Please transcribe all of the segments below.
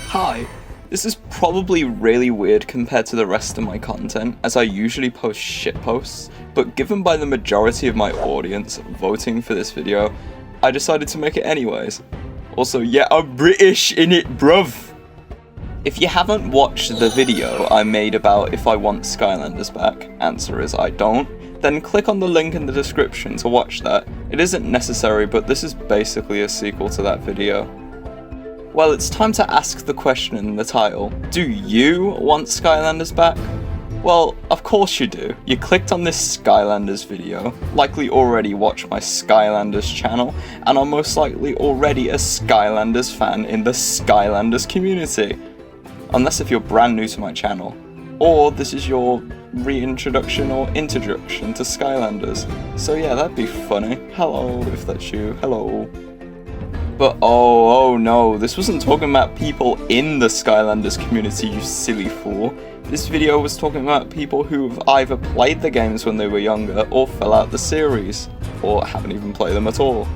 Hi, this is probably really weird compared to the rest of my content, as I usually post shitposts, but given by the majority of my audience voting for this video, I decided to make it anyways. Also, yeah, I'm British innit, bruv! If you haven't watched the video I made about if I want Skylanders back, answer is I don't, then click on the link in the description to watch that. It isn't necessary, but this is basically a sequel to that video. Well, it's time to ask the question in the title. Do you want Skylanders back? Well, of course you do. You clicked on this Skylanders video, likely already watched my Skylanders channel, and are most likely already a Skylanders fan in the Skylanders community. Unless if you're brand new to my channel, or this is your reintroduction or introduction to Skylanders. So yeah, that'd be funny. Hello, if that's you. Hello. But oh no, this wasn't talking about people in the Skylanders community, you silly fool. This video was talking about people who've either played the games when they were younger or fell out the series, or haven't even played them at all.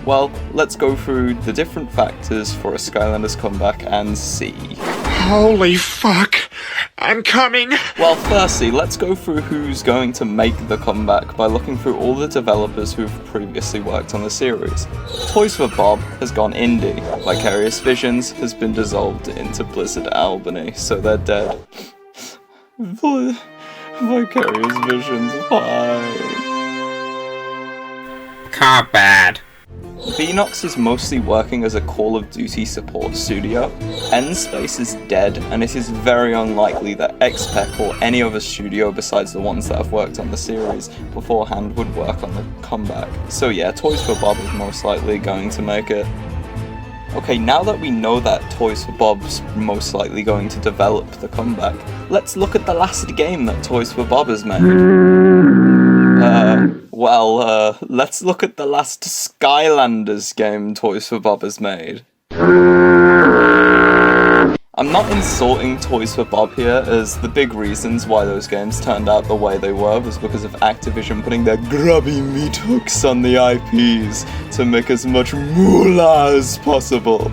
Well, let's go through the different factors for a Skylanders comeback and see. Holy fuck, I'm coming! Well, firstly, let's go through who's going to make the comeback by looking through all the developers who've previously worked on the series. Toys for Bob has gone indie, Vicarious Visions has been dissolved into Blizzard Albany, so they're dead. Vicarious Visions, why? Car bad. Beanox is mostly working as a Call of Duty support studio. N-Space is dead, and it is very unlikely that XPEC or any other studio besides the ones that have worked on the series beforehand would work on the comeback. So yeah, Toys for Bob is most likely going to make it. Okay, now that we know that Toys for Bob's most likely going to develop the comeback, let's look at the last game that Toys for Bob has made. Let's look at the last Skylanders game Toys for Bob has made. I'm not insulting Toys for Bob here, as the big reasons why those games turned out the way they were was because of Activision putting their grubby meat hooks on the IPs to make as much moolah as possible.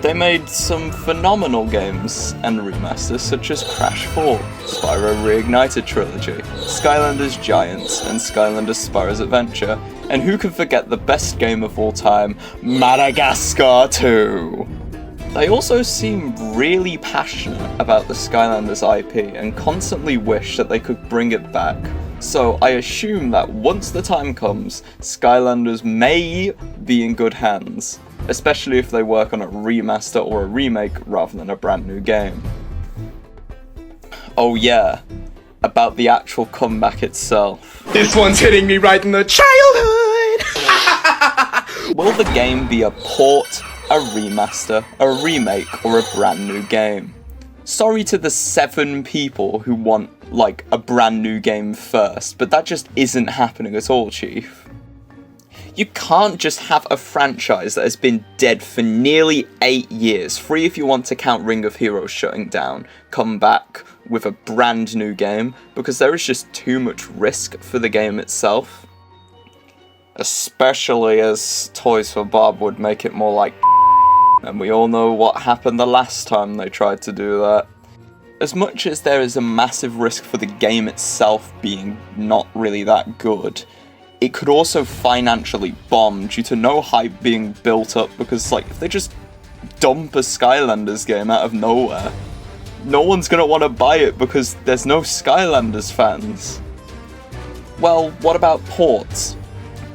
They made some phenomenal games and remasters such as Crash 4, Spyro Reignited Trilogy, Skylanders Giants, and Skylanders Spyro's Adventure, and who can forget the best game of all time, Madagascar 2! They also seem really passionate about the Skylanders IP and constantly wish that they could bring it back. So I assume that once the time comes, Skylanders may be in good hands, especially if they work on a remaster or a remake rather than a brand new game. Oh yeah, about the actual comeback itself. This one's hitting me right in the childhood! Will the game be a port, a remaster, a remake, or a brand new game? Sorry to the 7 people who want, like, a brand new game first, but that just isn't happening at all, Chief. You can't just have a franchise that has been dead for nearly 8 years, 3 if you want to count Ring of Heroes shutting down, come back with a brand new game, because there is just too much risk for the game itself. Especially as Toys for Bob would make it more like and we all know what happened the last time they tried to do that. As much as there is a massive risk for the game itself being not really that good, it could also financially bomb due to no hype being built up, because like if they just dump a Skylanders game out of nowhere, no one's gonna want to buy it because there's no Skylanders fans. Well, what about ports?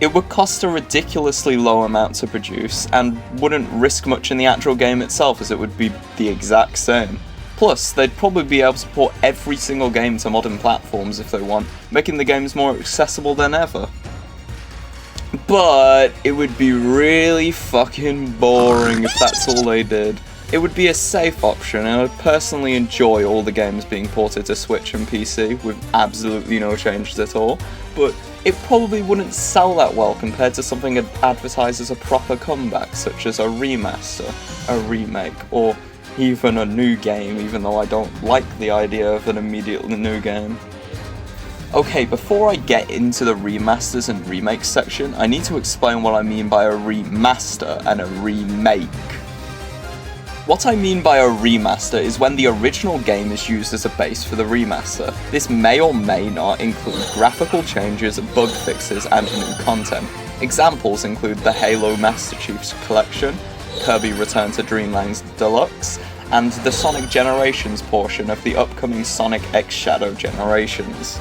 It would cost a ridiculously low amount to produce and wouldn't risk much in the actual game itself, as it would be the exact same. Plus, they'd probably be able to port every single game to modern platforms if they want, making the games more accessible than ever. But it would be really fucking boring if that's all they did. It would be a safe option, and I'd personally enjoy all the games being ported to Switch and PC with absolutely no changes at all, but it probably wouldn't sell that well compared to something advertised as a proper comeback, such as a remaster, a remake, or even a new game, even though I don't like the idea of an immediately new game. Okay, before I get into the remasters and remakes section, I need to explain what I mean by a remaster and a remake. What I mean by a remaster is when the original game is used as a base for the remaster. This may or may not include graphical changes, bug fixes, and new content. Examples include the Halo Master Chief's Collection, Kirby Return to Dreamlands Deluxe, and the Sonic Generations portion of the upcoming Sonic X Shadow Generations.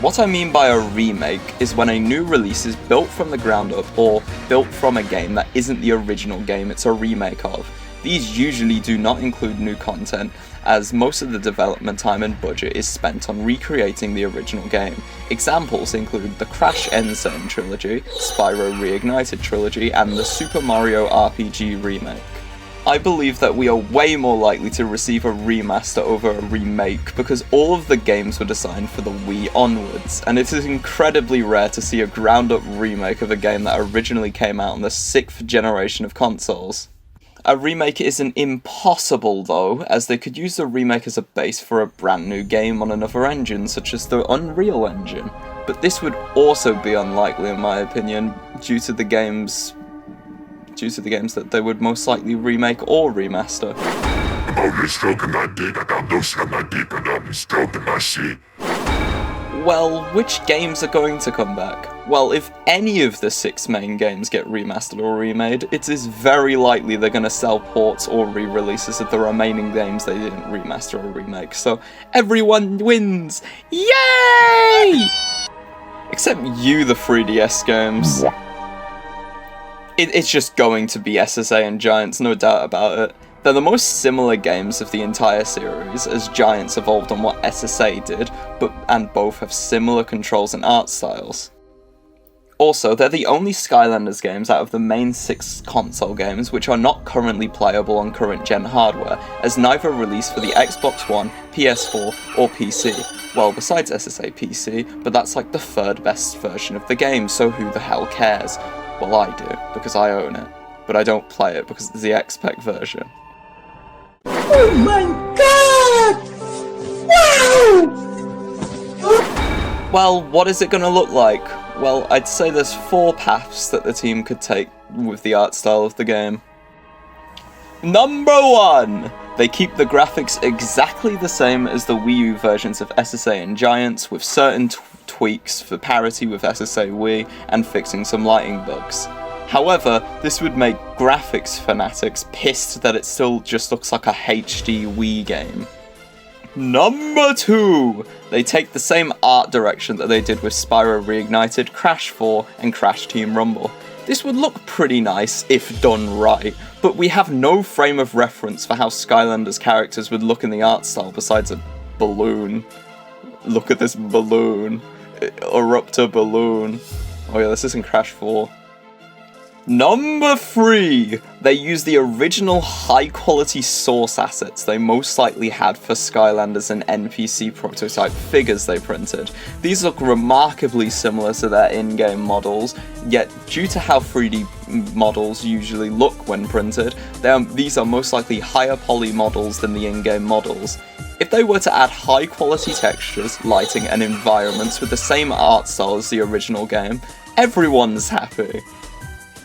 What I mean by a remake is when a new release is built from the ground up or built from a game that isn't the original game it's a remake of. These usually do not include new content, as most of the development time and budget is spent on recreating the original game. Examples include the Crash N-Sane trilogy, Spyro Reignited trilogy, and the Super Mario RPG remake. I believe that we are way more likely to receive a remaster over a remake because all of the games were designed for the Wii onwards, and it is incredibly rare to see a ground-up remake of a game that originally came out on the 6th generation of consoles. A remake isn't impossible though, as they could use the remake as a base for a brand new game on another engine, such as the Unreal Engine. But this would also be unlikely in my opinion, due to the games that they would most likely remake or remaster. Well, which games are going to come back? Well, if any of the 6 main games get remastered or remade, it is very likely they're going to sell ports or re-releases of the remaining games they didn't remaster or remake, so everyone wins! Yay! Except you, the 3DS games. It's just going to be SSA and Giants, no doubt about it. They're the most similar games of the entire series, as Giants evolved on what SSA did, and both have similar controls and art styles. Also, they're the only Skylanders games out of the main 6 console games which are not currently playable on current-gen hardware, as neither released for the Xbox One, PS4, or PC. Well, besides SSA PC, but that's like the 3rd best version of the game, so who the hell cares? Well, I do, because I own it, but I don't play it because it's the XPEC version. Oh my god! Wow! Well, what is it gonna look like? Well, I'd say there's 4 paths that the team could take with the art style of the game. Number 1! They keep the graphics exactly the same as the Wii U versions of SSA and Giants, with certain tweaks for parity with SSA Wii and fixing some lighting bugs. However, this would make graphics fanatics pissed that it still just looks like a HD Wii game. Number 2! They take the same art direction that they did with Spyro Reignited, Crash 4, and Crash Team Rumble. This would look pretty nice if done right, but we have no frame of reference for how Skylanders characters would look in the art style besides a balloon. Look at this balloon. Eruptor balloon. Oh yeah, this isn't Crash 4. Number 3! They use the original high-quality source assets they most likely had for Skylanders and NPC prototype figures they printed. These look remarkably similar to their in-game models, yet due to how 3D models usually look when printed, these are most likely higher poly models than the in-game models. If they were to add high-quality textures, lighting, and environments with the same art style as the original game, everyone's happy.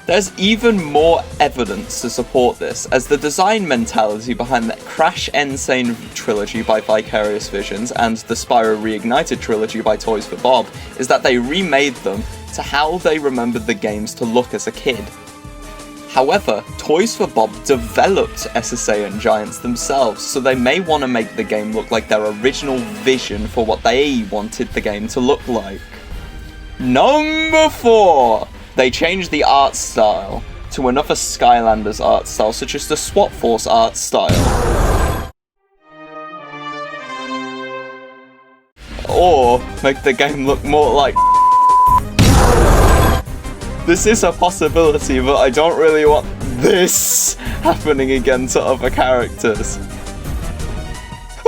There's even more evidence to support this, as the design mentality behind the Crash N-Sane trilogy by Vicarious Visions and the Spyro Reignited trilogy by Toys for Bob is that they remade them to how they remembered the games to look as a kid. However, Toys for Bob developed SSA and Giants themselves, so they may want to make the game look like their original vision for what they wanted the game to look like. Number 4! They changed the art style to another Skylanders art style, such as the SWAT Force art style. Or make the game look more like This is a possibility, but I don't really want this happening again to other characters.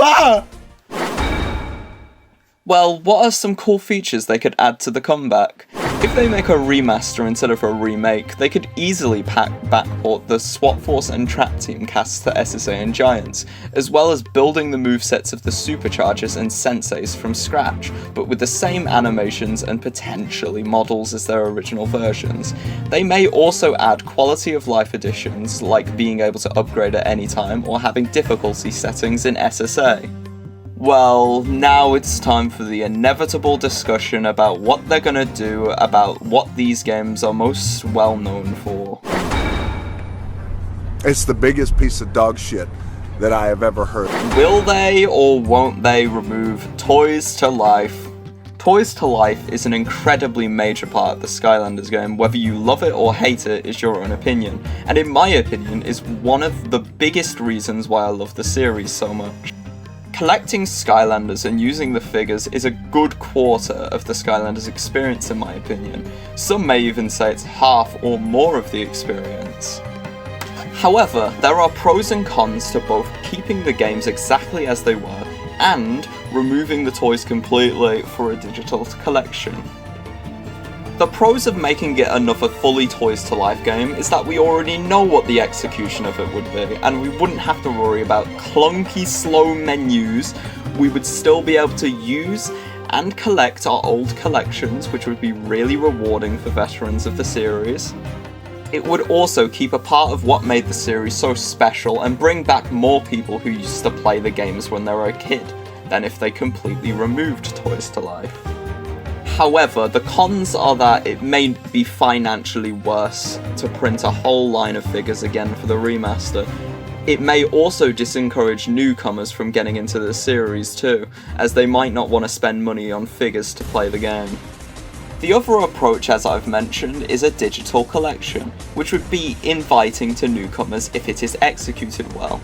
Ah! Well, what are some cool features they could add to the comeback? If they make a remaster instead of a remake, they could easily backport the SWAT Force and Trap Team casts to SSA and Giants, as well as building the movesets of the Superchargers and Senseis from scratch, but with the same animations and potentially models as their original versions. They may also add quality of life additions, like being able to upgrade at any time or having difficulty settings in SSA. Well, now it's time for the inevitable discussion about what they're gonna do about what these games are most well known for. It's the biggest piece of dog shit that I have ever heard. Will they or won't they remove Toys to Life? Toys to Life is an incredibly major part of the Skylanders game. Whether you love it or hate it is your own opinion, and in my opinion is one of the biggest reasons why I love the series so much. Collecting Skylanders and using the figures is a good quarter of the Skylanders experience in my opinion. Some may even say it's half or more of the experience. However, there are pros and cons to both keeping the games exactly as they were and removing the toys completely for a digital collection. The pros of making it another fully Toys to Life game is that we already know what the execution of it would be, and we wouldn't have to worry about clunky, slow menus. We would still be able to use and collect our old collections, which would be really rewarding for veterans of the series. It would also keep a part of what made the series so special and bring back more people who used to play the games when they were a kid than if they completely removed Toys to Life. However, the cons are that it may be financially worse to print a whole line of figures again for the remaster. It may also disencourage newcomers from getting into the series too, as they might not want to spend money on figures to play the game. The other approach, as I've mentioned, is a digital collection, which would be inviting to newcomers if it is executed well.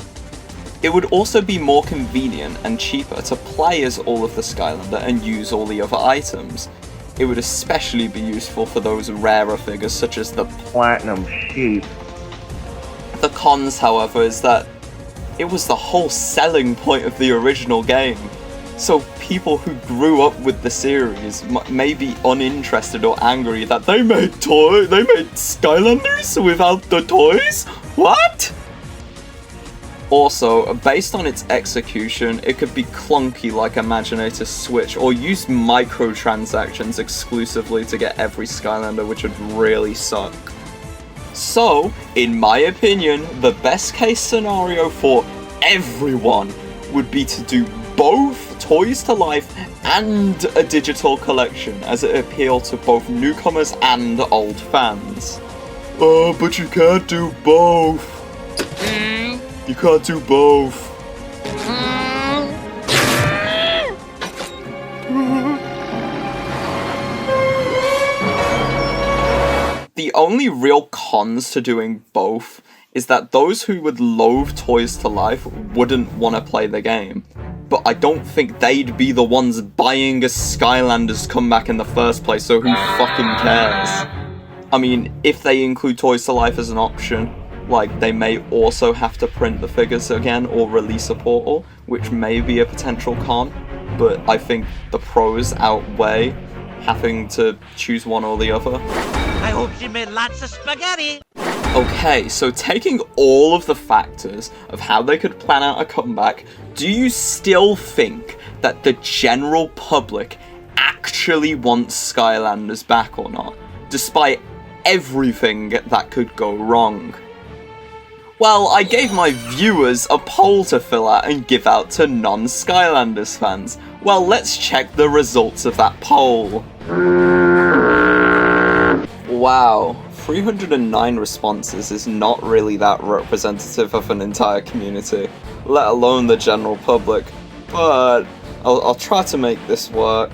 It would also be more convenient and cheaper to play as all of the Skylander and use all the other items. It would especially be useful for those rarer figures such as the Platinum Sheep. The cons, however, is that it was the whole selling point of the original game. So people who grew up with the series may be uninterested or angry that they made Skylanders without the toys? What? Also, based on its execution, it could be clunky like Imaginator's Switch, or use microtransactions exclusively to get every Skylander, which would really suck. So, in my opinion, the best case scenario for everyone would be to do both Toys to Life and a digital collection, as it appeals to both newcomers and old fans. Oh, but you can't do both. You can't do both. The only real cons to doing both is that those who would loathe Toys to Life wouldn't want to play the game. But I don't think they'd be the ones buying a Skylanders comeback in the first place, so who fucking cares? I mean, if they include Toys to Life as an option, like, they may also have to print the figures again or release a portal, which may be a potential con, but I think the pros outweigh having to choose one or the other. I hope she made lots of spaghetti! Okay, so taking all of the factors of how they could plan out a comeback, do you still think that the general public actually wants Skylanders back or not, despite everything that could go wrong? Well, I gave my viewers a poll to fill out and give out to non-Skylanders fans. Well, let's check the results of that poll. Wow, 309 responses is not really that representative of an entire community, let alone the general public, but I'll try to make this work.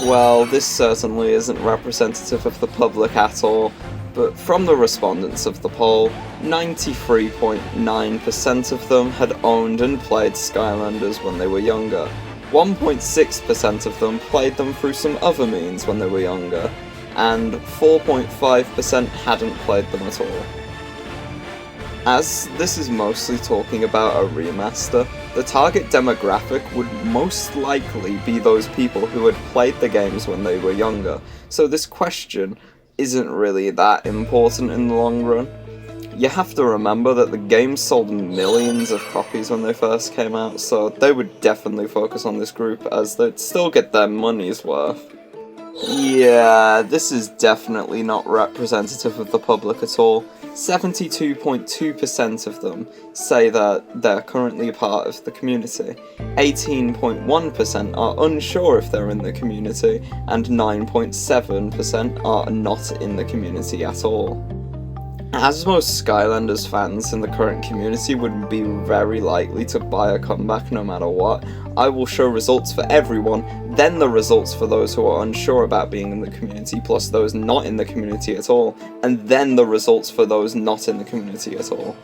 Well, this certainly isn't representative of the public at all. But from the respondents of the poll, 93.9% of them had owned and played Skylanders when they were younger. 1.6% of them played them through some other means when they were younger, and 4.5% hadn't played them at all. As this is mostly talking about a remaster, The target demographic would most likely be those people who had played the games when they were younger, so this question isn't really that important in the long run. You have to remember that the game sold millions of copies when they first came out, so they would definitely focus on this group as they'd still get their money's worth. Yeah, this is definitely not representative of the public at all. 72.2% of them say that they're currently a part of the community, 18.1% are unsure if they're in the community, and 9.7% are not in the community at all. As most Skylanders fans in the current community would be very likely to buy a comeback no matter what, I will show results for everyone, then the results for those who are unsure about being in the community, plus those not in the community at all, and then the results for those not in the community at all.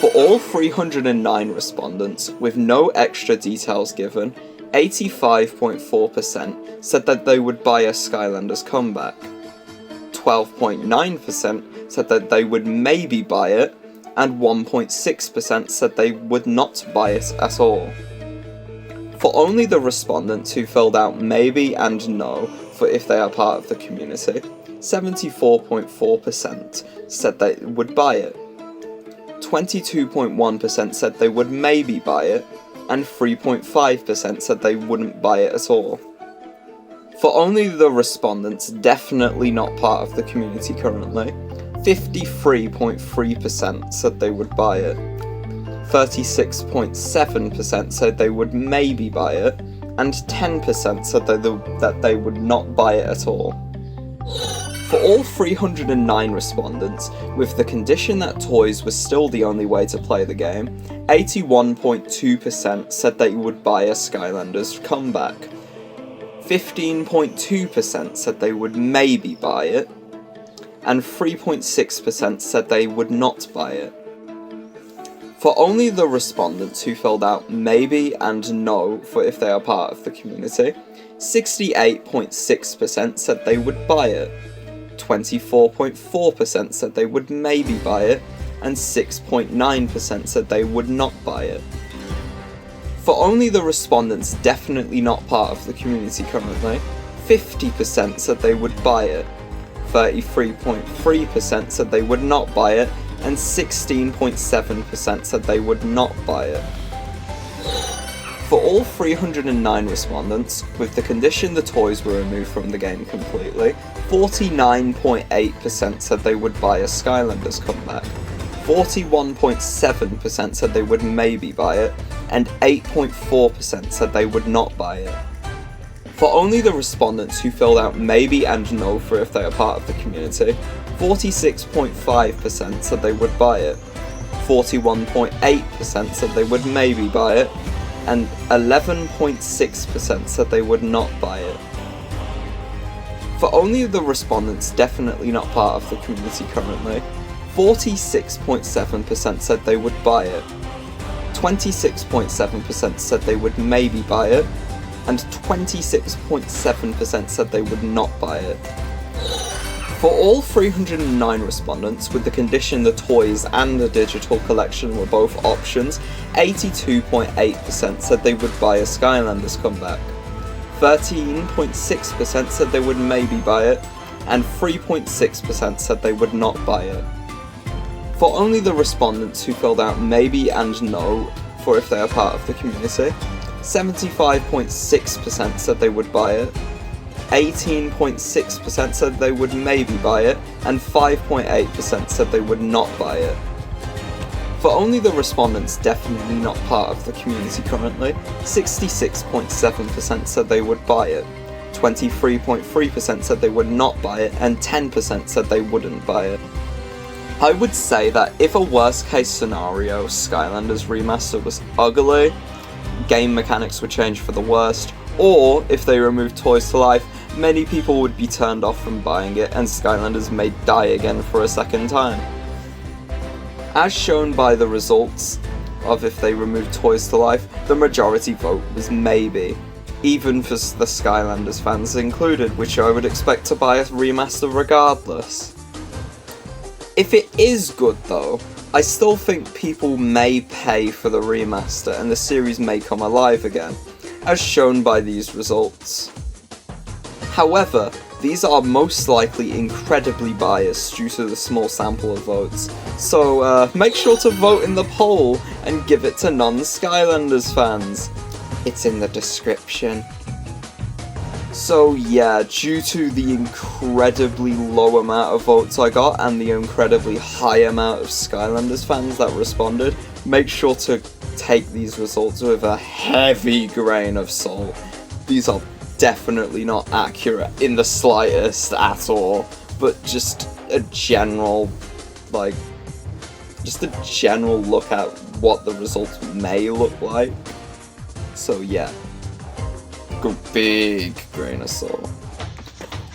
For all 309 respondents, with no extra details given, 85.4% said that they would buy a Skylanders comeback. 12.9% said that they would maybe buy it, and 1.6% said they would not buy it at all. For only the respondents who filled out maybe and no for if they are part of the community, 74.4% said they would buy it, 22.1% said they would maybe buy it, and 3.5% said they wouldn't buy it at all. For only the respondents definitely not part of the community currently, 53.3% said they would buy it, 36.7% said they would maybe buy it, and 10% said that they would not buy it at all. For all 309 respondents, with the condition that toys was still the only way to play the game, 81.2% said they would buy a Skylanders comeback, 15.2% said they would maybe buy it, and 3.6% said they would not buy it. For only the respondents who filled out maybe and no for if they are part of the community, 68.6% said they would buy it, 24.4% said they would maybe buy it, and 6.9% said they would not buy it. For only the respondents definitely not part of the community currently, 50% said they would buy it, 33.3% said they would not buy it, and 16.7% said they would not buy it. For all 309 respondents, with the condition the toys were removed from the game completely, 49.8% said they would buy a Skylanders comeback, 41.7% said they would maybe buy it, and 8.4% said they would not buy it. For only the respondents who filled out maybe and no for if they are part of the community, 46.5% said they would buy it, 41.8% said they would maybe buy it, and 11.6% said they would not buy it. For only the respondents definitely not part of the community currently, 46.7% said they would buy it, 26.7% said they would maybe buy it, and 26.7% said they would not buy it. For all 309 respondents, with the condition the toys and the digital collection were both options, 82.8% said they would buy a Skylanders comeback, 13.6% said they would maybe buy it, and 3.6% said they would not buy it. For only the respondents who filled out maybe and no for if they are part of the community, 75.6% said they would buy it, 18.6% said they would maybe buy it, and 5.8% said they would not buy it. For only the respondents definitely not part of the community currently, 66.7% said they would buy it, 23.3% said they would not buy it, and 10% said they wouldn't buy it. I would say that if a worst case scenario Skylanders Remaster was ugly, game mechanics would change for the worst, or if they removed Toys to Life, many people would be turned off from buying it and Skylanders may die again for a second time. As shown by the results of if they removed Toys to Life, the majority vote was maybe, even for the Skylanders fans included, which I would expect to buy a remaster regardless. If it is good though, I still think people may pay for the remaster and the series may come alive again, as shown by these results. However, these are most likely incredibly biased due to the small sample of votes, so make sure to vote in the poll and give it to non-Skylanders fans. It's in the description. So yeah, due to the incredibly low amount of votes I got and the incredibly high amount of Skylanders fans that responded, make sure to take these results with a heavy grain of salt. These are definitely not accurate in the slightest at all, but just a general, just a general look at what the results may look like. So yeah, big grain of salt.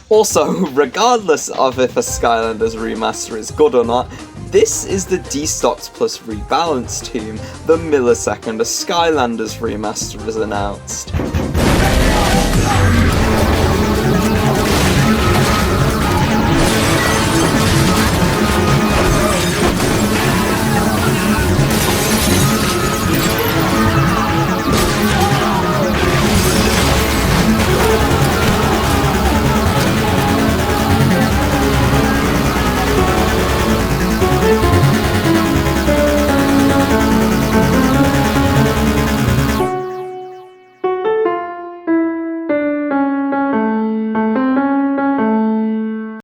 Also, regardless of if a Skylanders remaster is good or not, this is the Destocked plus Rebalanced team the millisecond a Skylanders remaster is announced.